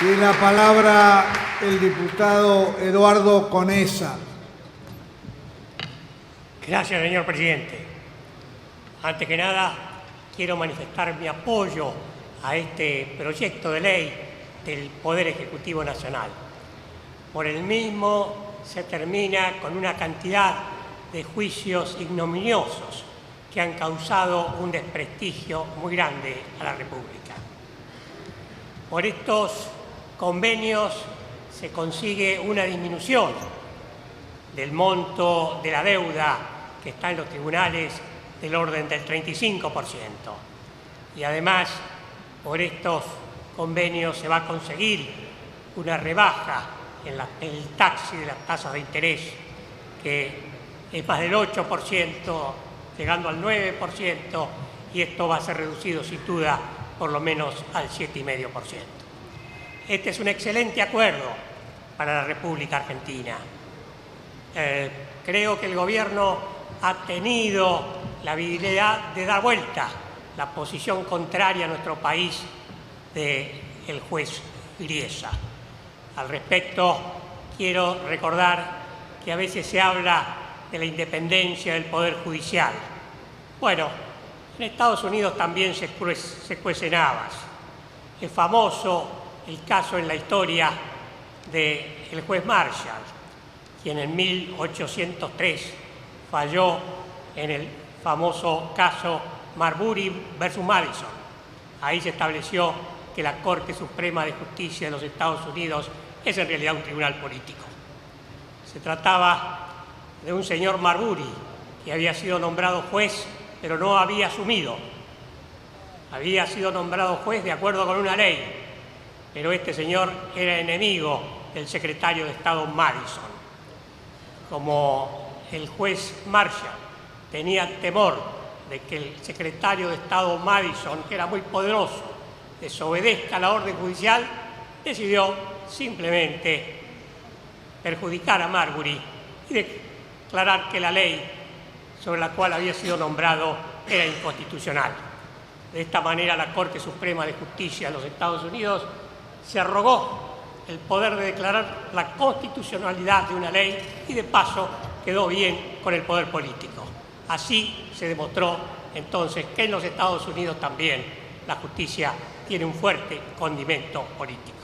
Tiene la palabra el diputado Eduardo Conesa. Gracias, señor presidente. Antes que nada, quiero manifestar mi apoyo a este proyecto de ley del Poder Ejecutivo Nacional. Por el mismo se termina con una cantidad de juicios ignominiosos que han causado un desprestigio muy grande a la República. Por estos convenios se consigue una disminución del monto de la deuda que está en los tribunales del orden del 35%. Y además, por estos convenios se va a conseguir una rebaja en el taxi de las tasas de interés, que es más del 8%, llegando al 9%, y esto va a ser reducido sin duda por lo menos al 7,5%. Este es un excelente acuerdo para la República Argentina. Creo que el gobierno ha tenido la habilidad de dar vuelta la posición contraria a nuestro país del juez Griesa. Al respecto, quiero recordar que a veces se habla de la independencia del Poder Judicial. Bueno, en Estados Unidos también se cuecen habas. Es famoso el caso en la historia del juez Marshall, quien en 1803 falló en el famoso caso Marbury versus Madison. Ahí se estableció que la Corte Suprema de Justicia de los Estados Unidos es en realidad un tribunal político. Se trataba de un señor Marbury que había sido nombrado juez, pero no había asumido. Había sido nombrado juez de acuerdo con una ley, pero este señor era enemigo del secretario de Estado Madison. Como el juez Marshall tenía temor de que el secretario de Estado Madison, que era muy poderoso, desobedezca la orden judicial, decidió simplemente perjudicar a Marbury y declarar que la ley sobre la cual había sido nombrado era inconstitucional. De esta manera, la Corte Suprema de Justicia de los Estados Unidos se arrogó el poder de declarar la constitucionalidad de una ley y, de paso, quedó bien con el poder político. Así se demostró entonces que en los Estados Unidos también la justicia tiene un fuerte condimento político.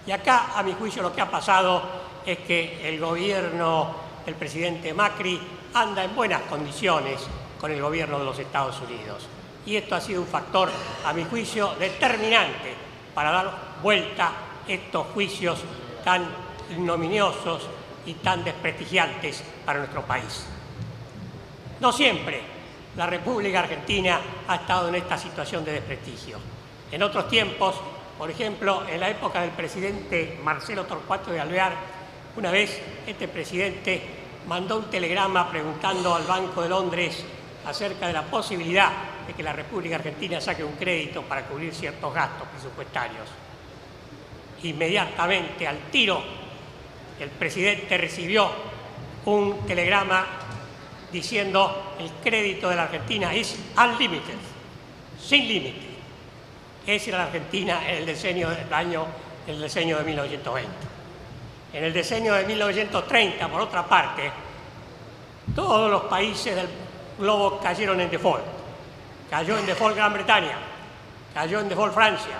Y acá, a mi juicio, lo que ha pasado es que el gobierno del presidente Macri anda en buenas condiciones con el gobierno de los Estados Unidos. Y esto ha sido un factor, a mi juicio, determinante para dar vuelta estos juicios tan ignominiosos y tan desprestigiantes para nuestro país. No siempre la República Argentina ha estado en esta situación de desprestigio. En otros tiempos, por ejemplo, en la época del presidente Marcelo Torcuato de Alvear, una vez este presidente mandó un telegrama preguntando al Banco de Londres acerca de la posibilidad de que la República Argentina saque un crédito para cubrir ciertos gastos presupuestarios. Inmediatamente, al tiro, el presidente recibió un telegrama diciendo: el crédito de la Argentina es unlimited, sin límite. Esa era la Argentina en el decenio de 1920. En el decenio de 1930, por otra parte, todos los países del globo cayeron en default. Cayó en default Gran Bretaña, cayó en default Francia,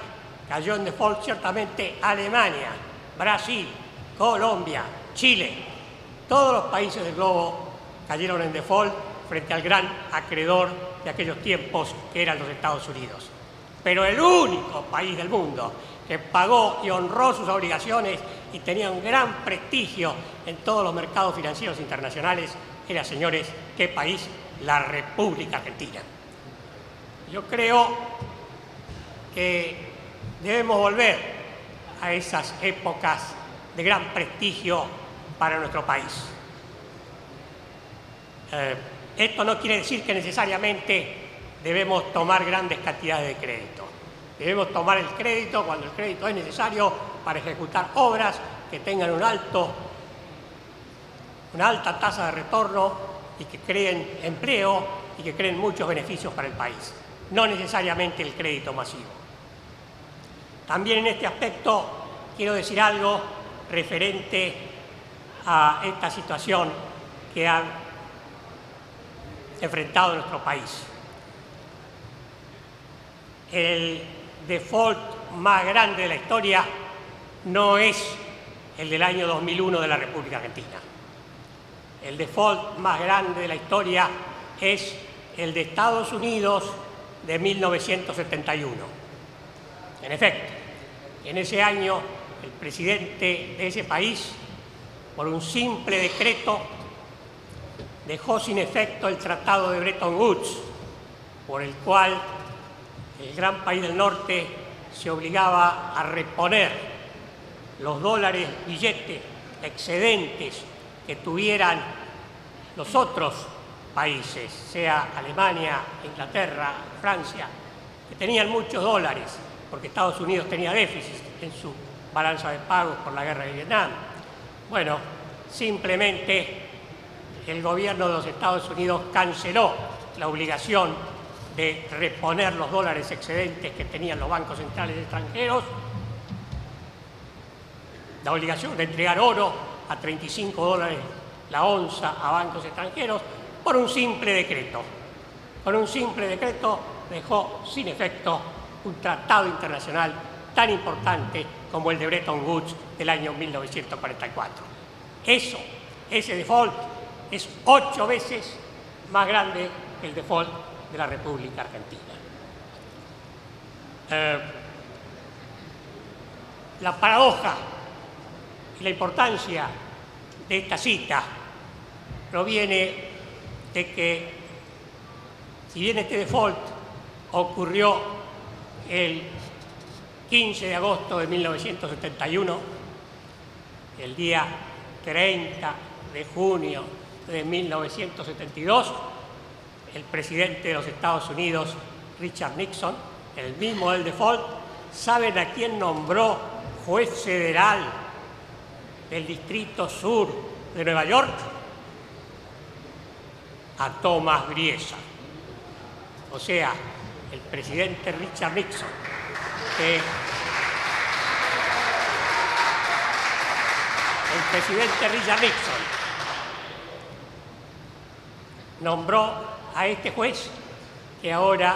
cayó en default ciertamente Alemania, Brasil, Colombia, Chile. Todos los países del globo cayeron en default frente al gran acreedor de aquellos tiempos, que eran los Estados Unidos. Pero el único país del mundo que pagó y honró sus obligaciones y tenía un gran prestigio en todos los mercados financieros internacionales era, señores, ¿qué país? La República Argentina. Yo creo que debemos volver a esas épocas de gran prestigio para nuestro país. Esto no quiere decir que necesariamente debemos tomar grandes cantidades de crédito. Debemos tomar el crédito cuando el crédito es necesario para ejecutar obras que tengan una alta tasa de retorno y que creen empleo y que creen muchos beneficios para el país. No necesariamente el crédito masivo. También en este aspecto quiero decir algo referente a esta situación que ha enfrentado nuestro país. El default más grande de la historia no es el del año 2001 de la República Argentina. El default más grande de la historia es el de Estados Unidos de 1971. En efecto, en ese año el presidente de ese país, por un simple decreto, dejó sin efecto el Tratado de Bretton Woods, por el cual el gran país del norte se obligaba a reponer los dólares, billetes, excedentes que tuvieran los otros países, sea Alemania, Inglaterra, Francia, que tenían muchos dólares, porque Estados Unidos tenía déficit en su balanza de pagos por la guerra de Vietnam. Bueno, simplemente el gobierno de los Estados Unidos canceló la obligación de reponer los dólares excedentes que tenían los bancos centrales extranjeros, la obligación de entregar oro a 35 dólares la onza a bancos extranjeros, por un simple decreto. Con un simple decreto dejó sin efecto un tratado internacional tan importante como el de Bretton Woods del año 1944. Ese default es 8 veces más grande que el default de la República Argentina. La paradoja y la importancia de esta cita proviene de que, si bien este default ocurrió el 15 de agosto de 1971, el día 30 de junio de 1972, el presidente de los Estados Unidos, Richard Nixon, el mismo del default, ¿saben a quién nombró juez federal del Distrito Sur de Nueva York? A Thomas Briesa. O sea, el presidente Richard Nixon, nombró a este juez que ahora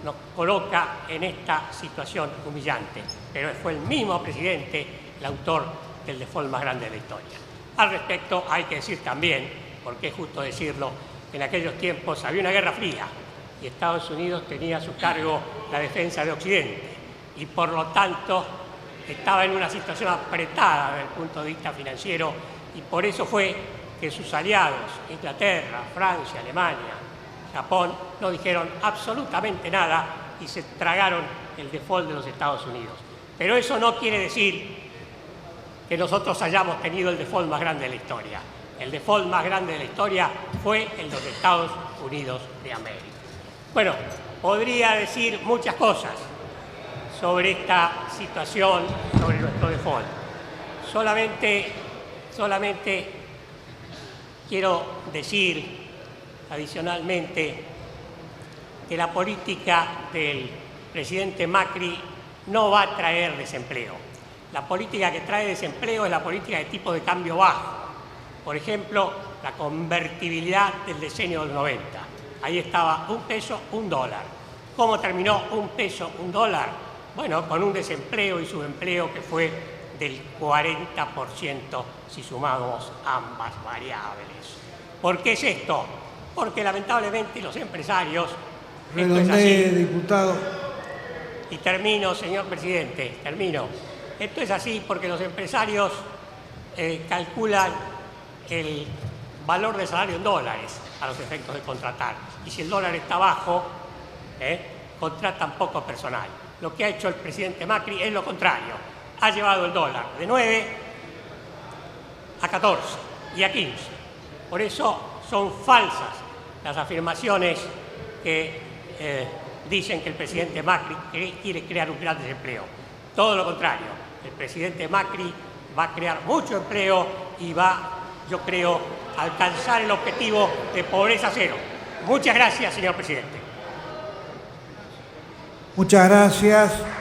nos coloca en esta situación humillante. Pero fue el mismo presidente el autor del default más grande de la historia. Al respecto hay que decir también, porque es justo decirlo, que en aquellos tiempos había una guerra fría y Estados Unidos tenía a su cargo la defensa de Occidente y por lo tanto estaba en una situación apretada desde el punto de vista financiero, y por eso fue que sus aliados, Inglaterra, Francia, Alemania, Japón, no dijeron absolutamente nada y se tragaron el default de los Estados Unidos. Pero eso no quiere decir que nosotros hayamos tenido el default más grande de la historia. El default más grande de la historia fue el de los Estados Unidos de América. Bueno, podría decir muchas cosas sobre esta situación, sobre nuestro default. Solamente quiero decir adicionalmente que la política del presidente Macri no va a traer desempleo. La política que trae desempleo es la política de tipo de cambio bajo. Por ejemplo, la convertibilidad del decenio del 90. Ahí estaba un peso, un dólar. ¿Cómo terminó un peso, un dólar? Bueno, con un desempleo y subempleo que fue del 40% si sumamos ambas variables. ¿Por qué es esto? Porque lamentablemente los empresarios... Redondee, diputado. Y termino, señor presidente, termino. Esto es así porque los empresarios calculan el valor del salario en dólares a los efectos de contratar. Y si el dólar está bajo, contratan poco personal. Lo que ha hecho el presidente Macri es lo contrario. Ha llevado el dólar de 9 a 14 y a 15. Por eso son falsas las afirmaciones que dicen que el presidente Macri quiere crear un gran desempleo. Todo lo contrario. El presidente Macri va a crear mucho empleo y va, yo creo, a alcanzar el objetivo de pobreza cero. Muchas gracias, señor presidente. Muchas gracias.